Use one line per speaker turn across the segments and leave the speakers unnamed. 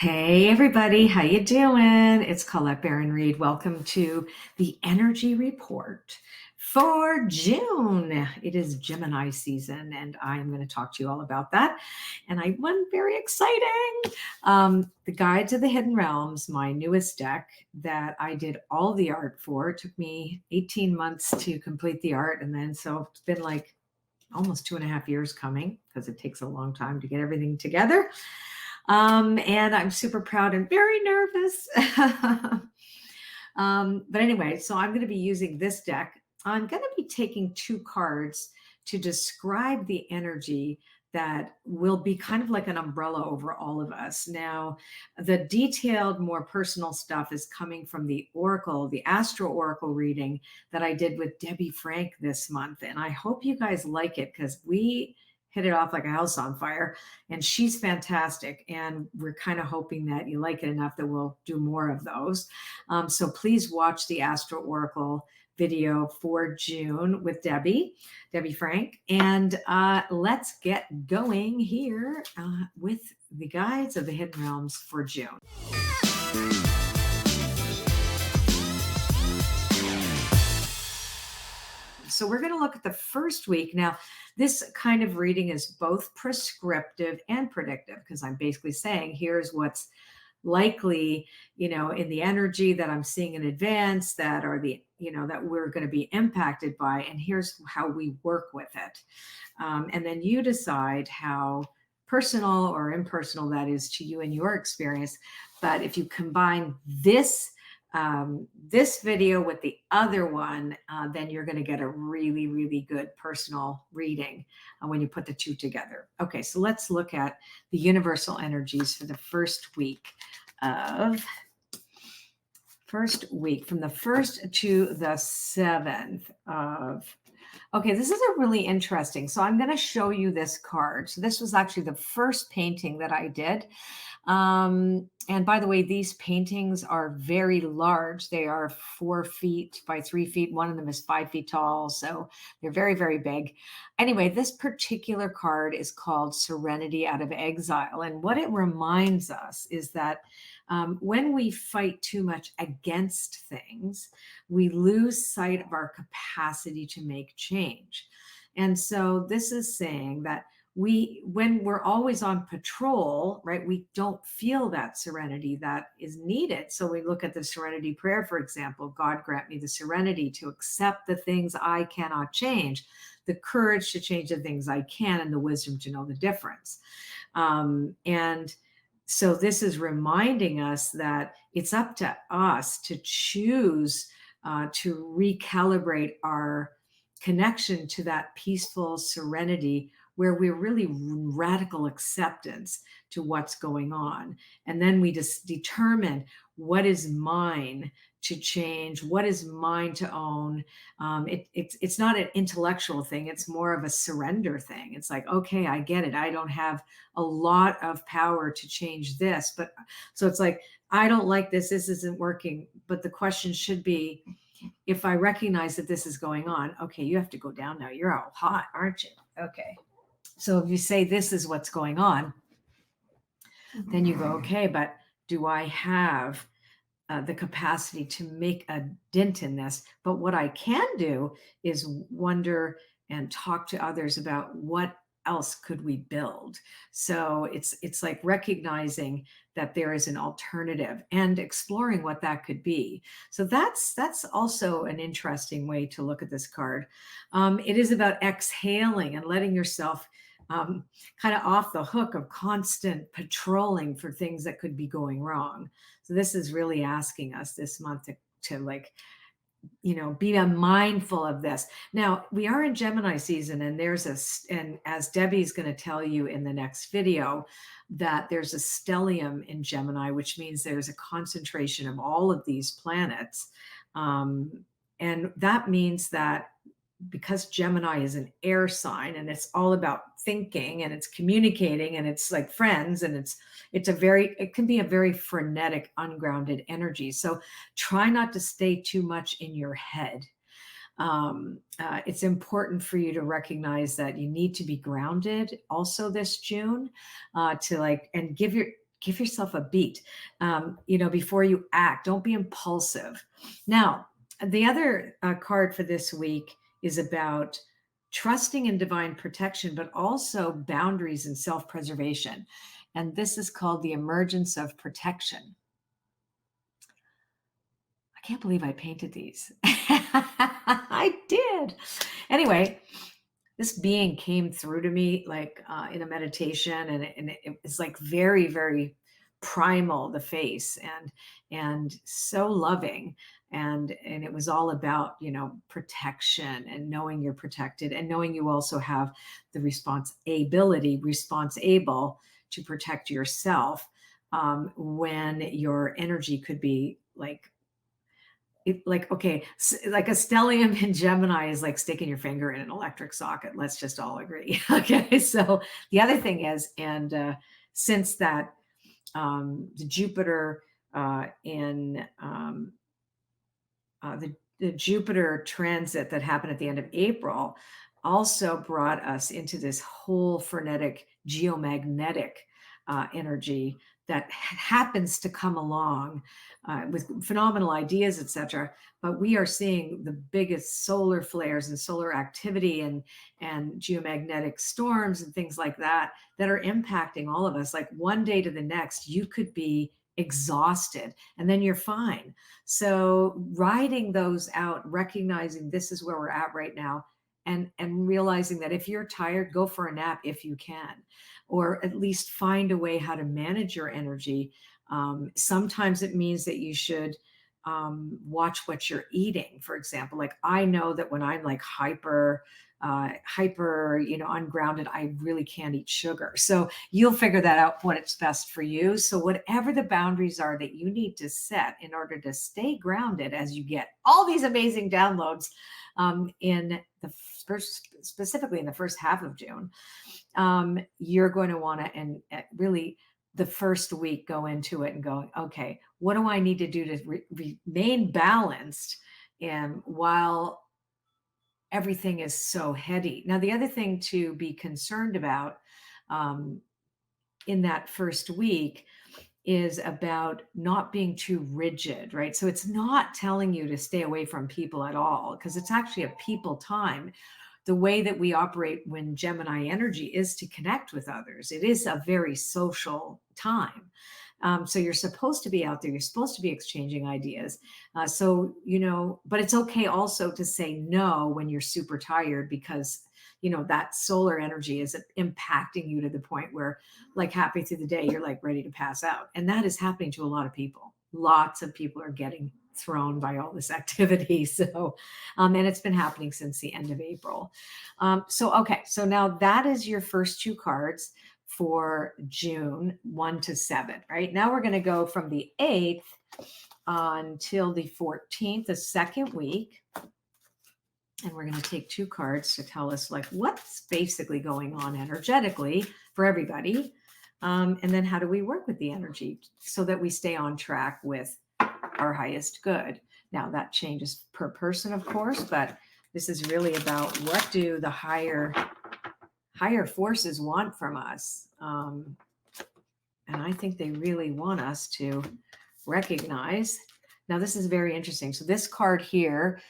Hey everybody, how you doing? It's Colette Baron-Reid. Welcome to the Energy Report for June. It is Gemini season, and I'm going to talk to you all about that. And I won very exciting. The Guides of the Hidden Realms, my newest deck that I did all the art for. It took me 18 months to complete the art, and then so it's been like almost 2.5 years coming because it takes a long time to get everything together. And I'm super proud and very nervous. But anyway, so I'm going to be using this deck. I'm going to be taking two cards to describe the energy that will be kind of like an umbrella over all of us. Now, the detailed, more personal stuff is coming from the Oracle, the Astro Oracle reading that I did with Debbie Frank this month. And I hope you guys like it because we hit it off like a house on fire, and she's fantastic. And we're kind of hoping that you like it enough that we'll do more of those. So please watch the Astro Oracle video for June with Debbie Frank. And let's get going here with the Guides of the Hidden Realms for June. So we're going to look at the first week. Now, this kind of reading is both prescriptive and predictive because I'm basically saying here's what's likely, in the energy that I'm seeing in advance that are that we're going to be impacted by, and here's how we work with it. And then you decide how personal or impersonal that is to you and your experience. But if you combine this video with the other one, then you're going to get a really, really good personal reading when you put the two together. Okay, so let's look at the universal energies for the first week from the 1st to the 7th of. Okay, this is a really interesting. So I'm going to show you this card. So this was actually the first painting that I did. And by the way, these paintings are very large. They are 4 feet by 3 feet. One of them is 5 feet tall. So they're very, very big. Anyway, this particular card is called Serenity Out of Exile. And what it reminds us is that when we fight too much against things, we lose sight of our capacity to make change. And so this is saying that when we're always on patrol, right, we don't feel that serenity that is needed. So we look at the serenity prayer, for example. God grant me the serenity to accept the things I cannot change, the courage to change the things I can, and the wisdom to know the difference. And so this is reminding us that it's up to us to choose to recalibrate our connection to that peaceful serenity where we're really radical acceptance to what's going on. And then we just determine what is mine to change, what is mine to own. It's not an intellectual thing. It's more of a surrender thing. It's like, okay, I get it. I don't have a lot of power to change this. But so it's like, I don't like this. This isn't working. But the question should be, if I recognize that this is going on, okay, you have to go down now. You're all hot, aren't you? Okay. So if you say this is what's going on, then you go, okay, but do I have the capacity to make a dent in this? But what I can do is wonder and talk to others about what else could we build. So it's like recognizing that there is an alternative and exploring what that could be. So that's also an interesting way to look at this card. It is about exhaling and letting yourself kind of off the hook of constant patrolling for things that could be going wrong. So this is really asking us this month to like, be mindful of this. Now we are in Gemini season, and and as Debbie's going to tell you in the next video, that there's a stellium in Gemini, which means there's a concentration of all of these planets. And that means that because Gemini is an air sign and it's all about thinking and it's communicating and it's like friends, and it can be a very frenetic, ungrounded energy. So try not to stay too much in your head. It's important for you to recognize that you need to be grounded also this June, to and give yourself a beat, before you act. Don't be impulsive. Now, the other card for this week is about trusting in divine protection, but also boundaries and self preservation. And this is called the emergence of protection. I can't believe I painted these. I did. Anyway, this being came through to me like in a meditation, and it's like very, very primal, the face, and so loving, and it was all about, protection and knowing you're protected, and knowing you also have the responsible to protect yourself, when your energy could be okay, like a stellium in Gemini is like sticking your finger in an electric socket. Let's just all agree. Okay. So the other thing is, and since that, the Jupiter in the Jupiter transit that happened at the end of April also brought us into this whole frenetic geomagnetic energy that happens to come along with phenomenal ideas, etc. But we are seeing the biggest solar flares and solar activity and geomagnetic storms and things like that are impacting all of us. Like one day to the next, you could be exhausted and then you're fine. So riding those out, recognizing this is where we're at right now, and realizing that if you're tired, go for a nap if you can, or at least find a way how to manage your energy. Sometimes it means that you should watch what you're eating. For example, like I know that when I'm like hyper, ungrounded, I really can't eat sugar. So you'll figure that out, what it's best for you. So whatever the boundaries are that you need to set in order to stay grounded as you get all these amazing downloads in the specifically in the first half of June, you're going to want to, and really the first week, go into it and go, okay, what do I need to do to remain balanced and while everything is so heady. Now, the other thing to be concerned about in that first week is about not being too rigid, right? So it's not telling you to stay away from people at all, because it's actually a people time. The way that we operate when Gemini energy is to connect with others. It is a very social time. So you're supposed to be out there. You're supposed to be exchanging ideas. But it's okay also to say no when you're super tired, because, that solar energy is impacting you to the point where, like, halfway through the day, you're like ready to pass out. And that is happening to a lot of people. Lots of people are getting thrown by all this activity. So, and it's been happening since the end of April. Okay. So now that is your first two cards for June 1 to 7, right? Now we're going to go from the 8th until the 14th, the second week. And we're going to take two cards to tell us like what's basically going on energetically for everybody. And then how do we work with the energy so that we stay on track with our highest good. Now that changes per person, of course, but this is really about what do the higher forces want from us. And I think they really want us to recognize. Now, this is very interesting. So this card here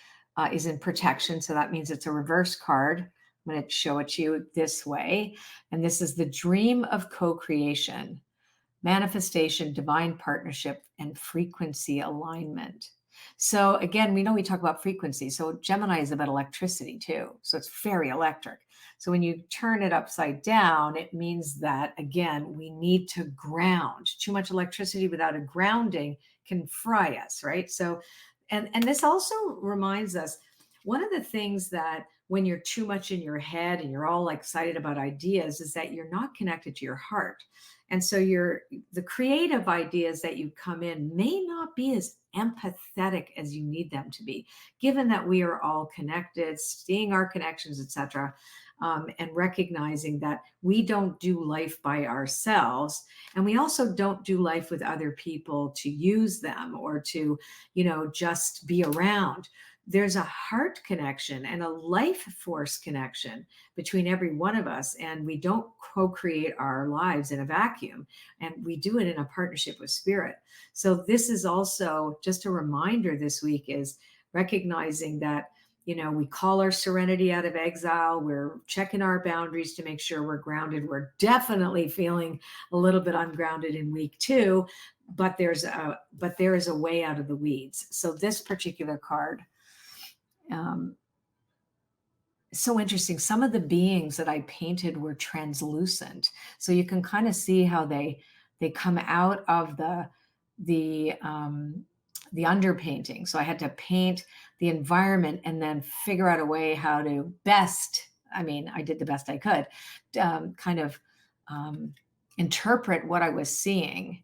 is in protection. So that means it's a reverse card. I'm going to show it to you this way. And this is the dream of co-creation, manifestation, divine partnership, and frequency alignment. So again, we know we talk about frequency. So Gemini is about electricity too. So it's very electric. So when you turn it upside down, it means that, again, we need to ground. Too much electricity without a grounding can fry us, right? So, and this also reminds us, one of the things that when you're too much in your head and you're all excited about ideas is that you're not connected to your heart. And so the creative ideas that you come in may not be as empathetic as you need them to be, given that we are all connected, seeing our connections, etc., and recognizing that we don't do life by ourselves. And we also don't do life with other people to use them or to, just be around. there's a heart connection and a life force connection between every one of us. And we don't co-create our lives in a vacuum, and we do it in a partnership with spirit. So this is also just a reminder this week, is recognizing that, we call our serenity out of exile. We're checking our boundaries to make sure we're grounded. We're definitely feeling a little bit ungrounded in week 2, but there is a way out of the weeds. So this particular card, so interesting. Some of the beings that I painted were translucent, so you can kind of see how they come out of the underpainting. So I had to paint the environment and then figure out a way how to I did the best I could, kind of interpret what I was seeing.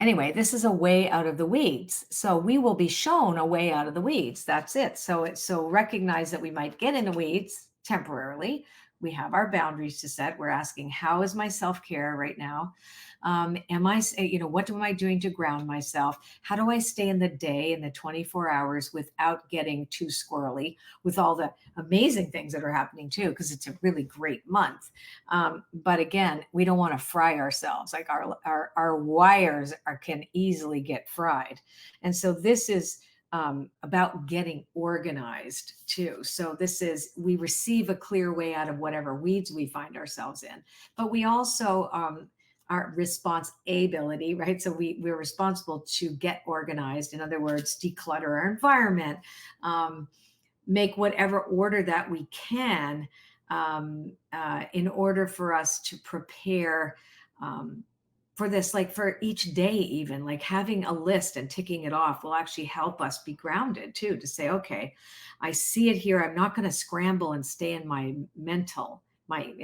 Anyway, this is a way out of the weeds. So we will be shown a way out of the weeds. That's it. So recognize that we might get in the weeds temporarily. We have our boundaries to set. We're asking, how is my self-care right now? What am I doing to ground myself? How do I stay in the day, in the 24 hours, without getting too squirrely with all the amazing things that are happening too? Because it's a really great month. But again, we don't want to fry ourselves. Like our wires can easily get fried. And so this is about getting organized too. So we receive a clear way out of whatever weeds we find ourselves in, but we also, our responsibility, right? So we're responsible to get organized. In other words, declutter our environment, make whatever order that we can in order for us to prepare for this, like for each day, even like having a list and ticking it off will actually help us be grounded too, to say, okay, I see it here. I'm not going to scramble and stay in in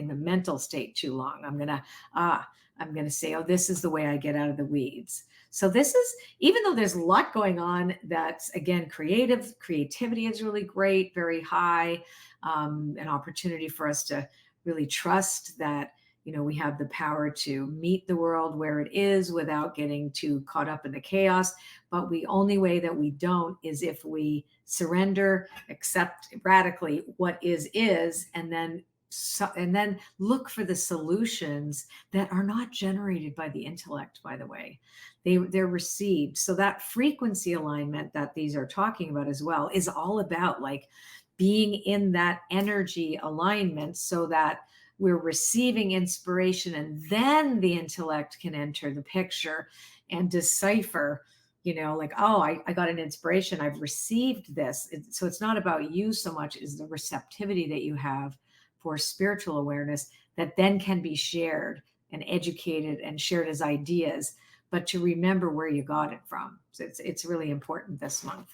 the mental state too long. I'm going to say, oh, this is the way I get out of the weeds. So this is, even though there's a lot going on, that's again, creativity is really great, very high, an opportunity for us to really trust that, we have the power to meet the world where it is without getting too caught up in the chaos. But the only way that we don't is if we surrender, accept radically what is, and then look for the solutions that are not generated by the intellect, by the way. They're received. So that frequency alignment that these are talking about as well is all about like being in that energy alignment, so that we're receiving inspiration, and then the intellect can enter the picture and decipher, like, oh, I got an inspiration. I've received this. So it's not about you so much as the receptivity that you have for spiritual awareness that then can be shared and educated and shared as ideas, but to remember where you got it from. So it's really important this month.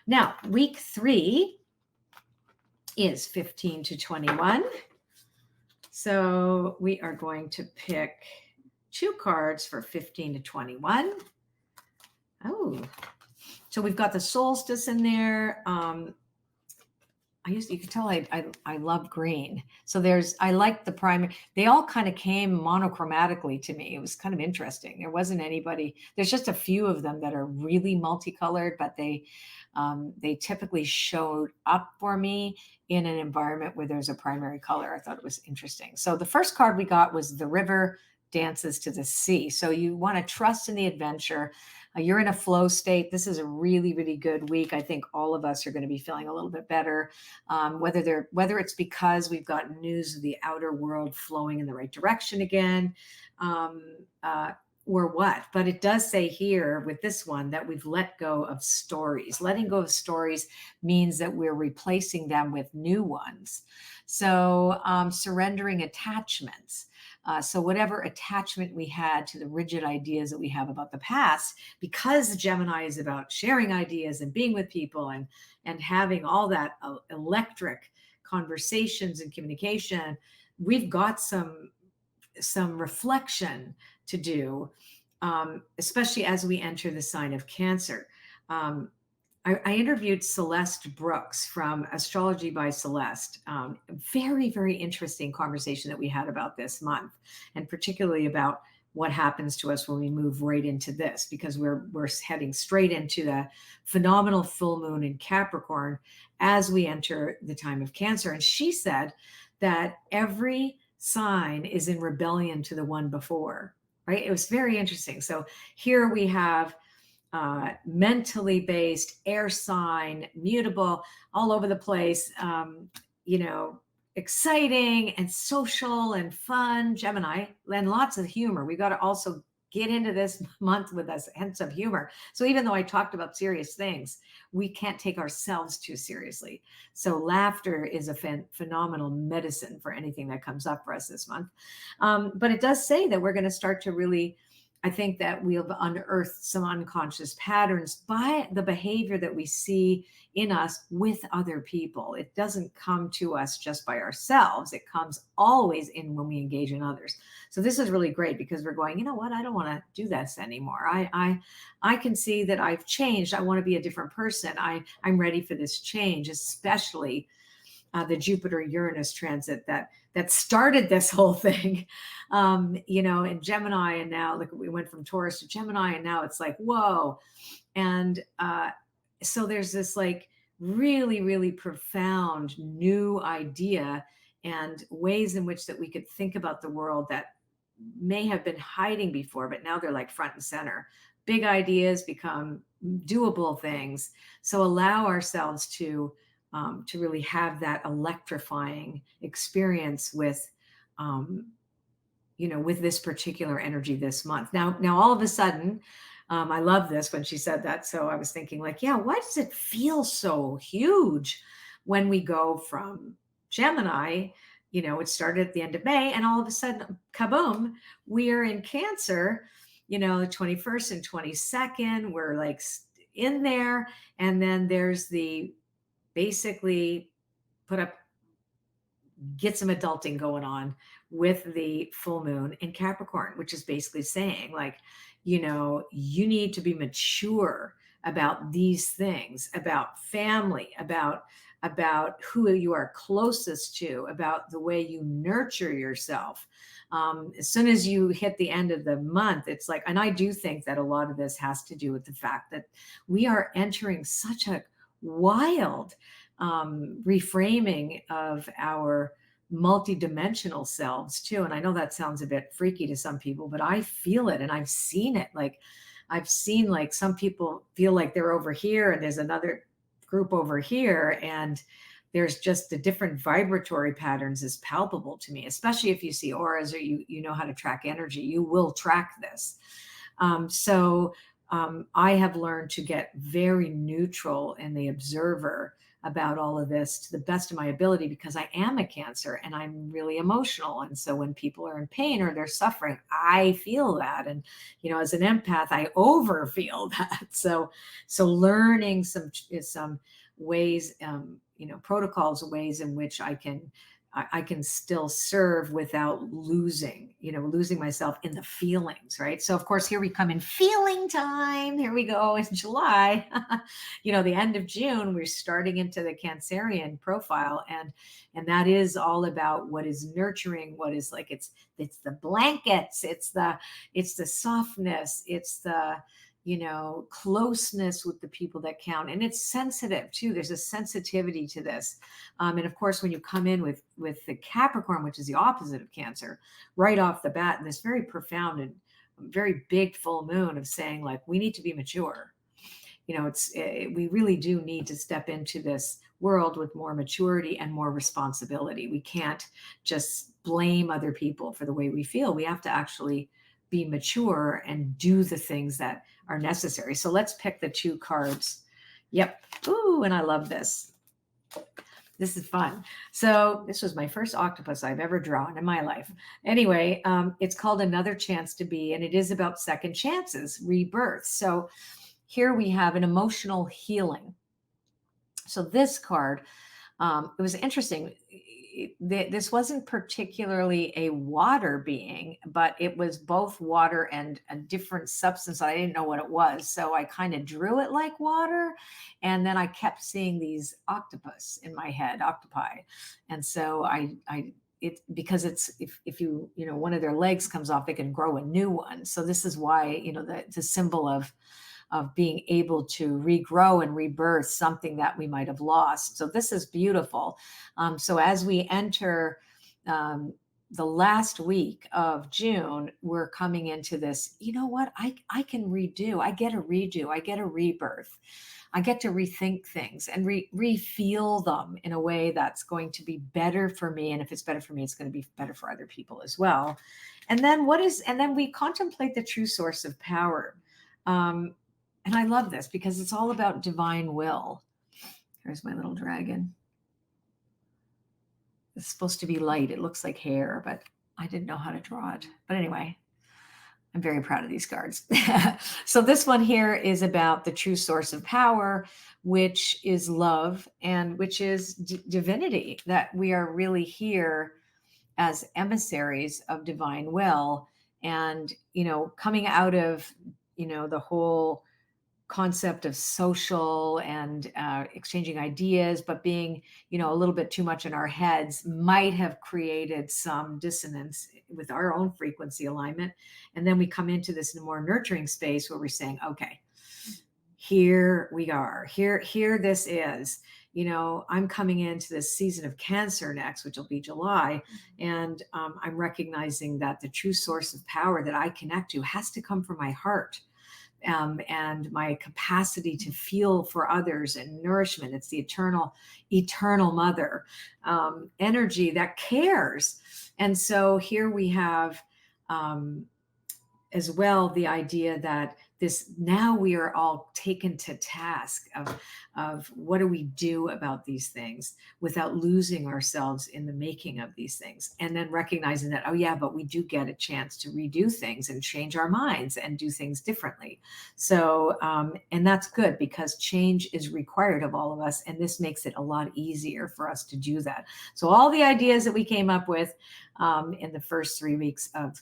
Now, week 3 is 15 to 21. So we are going to pick 2 cards for 15 to 21. Oh, so we've got the solstice in there. You can tell I love green. So I like the primary. They all kind of came monochromatically to me. It was kind of interesting. There wasn't anybody. There's just a few of them that are really multicolored, but they typically showed up for me in an environment where there's a primary color. I thought it was interesting. So the first card we got was the river dances to the sea. So you want to trust in the adventure. You're in a flow state. This is a really, really good week. I think all of us are going to be feeling a little bit better, whether it's because we've got news of the outer world flowing in the right direction again, or what. But it does say here with this one that we've let go of stories. Letting go of stories means that we're replacing them with new ones. So surrendering attachments. So whatever attachment we had to the rigid ideas that we have about the past, because Gemini is about sharing ideas and being with people and having all that electric conversations and communication, we've got some reflection to do, especially as we enter the sign of Cancer. I interviewed Celeste Brooks from Astrology by Celeste. Very, very interesting conversation that we had about this month, and particularly about what happens to us when we move right into this, because we're heading straight into the phenomenal full moon in Capricorn as we enter the time of Cancer. And she said that every sign is in rebellion to the one before, right? It was very interesting. So here we have mentally based, air sign, mutable, all over the place, you know, exciting and social and fun, Gemini, and lots of humor. We got to also get into this month with a sense of humor. So even though I talked about serious things, we can't take ourselves too seriously. So laughter is a phenomenal medicine for anything that comes up for us this month. But it does say that we're going to start to really, I think that we've unearthed some unconscious patterns by the behavior that we see in us with other people. It doesn't come to us just by ourselves. It comes always in when we engage in others. So this is really great because we're going, you know what? I don't want to do this anymore. I can see that I've changed. I want to be a different person. I'm ready for this change, especially the Jupiter-Uranus transit that started this whole thing, you know, in Gemini, and now look, we went from Taurus to Gemini, and now it's like, whoa. And so there's this like really, really profound new idea and ways in which that we could think about the world that may have been hiding before, but now they're like front and center. Big ideas become doable things. So allow ourselves to really have that electrifying experience with, you know, with this particular energy this month. Now, all of a sudden, I love this when she said that. So I was thinking like, yeah, why does it feel so huge when we go from Gemini? You know, it started at the end of May, and all of a sudden, kaboom, we are in Cancer, you know, the 21st and 22nd, we're like in there. And then there's the basically get some adulting going on with the full moon in Capricorn, which is basically saying like, you know, you need to be mature about these things, about family, about who you are closest to, about the way you nurture yourself. As soon as you hit the end of the month, it's like, and I do think that a lot of this has to do with the fact that we are entering such a wild reframing of our multidimensional selves too. And I know that sounds a bit freaky to some people, but I feel it and I've seen it. Like I've seen like some people feel like they're over here and there's another group over here, and there's just the different vibratory patterns is palpable to me, especially if you see auras or you know how to track energy. You will track this. I have learned to get very neutral in the observer about all of this to the best of my ability, because I am a Cancer and I'm really emotional. And so when people are in pain or they're suffering, I feel that. And, you know, as an empath, I over feel that. So learning some ways, you know, protocols, ways in which I can still serve without losing myself in the feelings, right? So of course, here we come in feeling time. Here we go in July, you know, the end of June, we're starting into the Cancerian profile. And that is all about what is nurturing, what is like, it's the blankets, it's the softness, it's the, you know, closeness with the people that count. And it's sensitive too. There's a sensitivity to this. And of course, when you come in with the Capricorn, which is the opposite of Cancer, right off the bat, and this very profound and very big full moon of saying like, we need to be mature. You know, we really do need to step into this world with more maturity and more responsibility. We can't just blame other people for the way we feel. We have to actually be mature and do the things that are necessary. So let's pick the two cards. Yep. Ooh, and I love this. This is fun. So this was my first octopus I've ever drawn in my life. Anyway, it's called Another Chance to Be, and it is about second chances, rebirth. So here we have an emotional healing. So this card, it was interesting. This wasn't particularly a water being, but it was both water and a different substance. I didn't know what it was. So I kind of drew it like water. And then I kept seeing these octopus in my head, octopi. And so it because it's if you one of their legs comes off, they can grow a new one. So this is why the symbol of being able to regrow and rebirth something that we might have lost. So this is beautiful. So as we enter the last week of June, we're coming into this, you know what, I can redo, I get a redo, I get a rebirth. I get to rethink things and re-feel them in a way that's going to be better for me. And if it's better for me, it's going to be better for other people as well. And then we contemplate the true source of power. And I love this because it's all about divine will. Here's my little dragon. It's supposed to be light. It looks like hair, but I didn't know how to draw it. But anyway, I'm very proud of these cards. So this one here is about the true source of power, which is love and which is divinity, that we are really here as emissaries of divine will. And, coming out of, the whole concept of social and exchanging ideas, but being, a little bit too much in our heads might have created some dissonance with our own frequency alignment. And then we come into this more nurturing space where we're saying, okay, here we are, here this is, I'm coming into this season of Cancer next, which will be July. And I'm recognizing that the true source of power that I connect to has to come from my heart. And my capacity to feel for others and nourishment. It's the eternal mother energy that cares. And so here we have as well the idea that now we are all taken to task of what do we do about these things without losing ourselves in the making of these things, and then recognizing that, oh yeah, but we do get a chance to redo things and change our minds and do things differently. So and that's good because change is required of all of us, and this makes it a lot easier for us to do that. So all the ideas that we came up with in the first 3 weeks of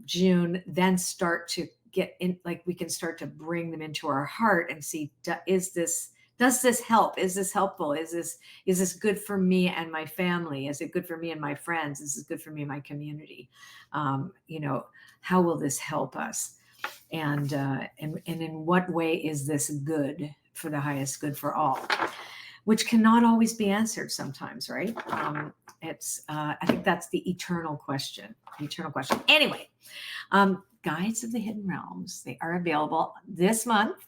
June then start to get in, like we can start to bring them into our heart and see, does this help? Is this helpful? Is this good for me and my family? Is it good for me and my friends? Is this good for me and my community? How will this help us? And in what way is this good for the highest good for all? Which cannot always be answered sometimes, right? I think that's the eternal question. Anyway, Guides of the Hidden Realms, they are available this month,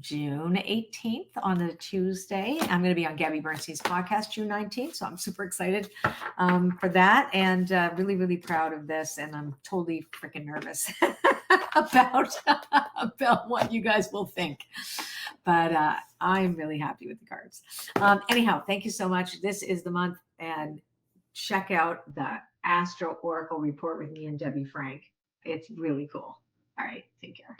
June 18th on a Tuesday. I'm going to be on Gabby Bernstein's podcast June 19th. So I'm super excited for that, and really, really proud of this. And I'm totally freaking nervous about what you guys will think. But I'm really happy with the cards. Anyhow, thank you so much. This is the month, and check out the Astro Oracle report with me and Debbie Frank. It's really cool. All right, take care.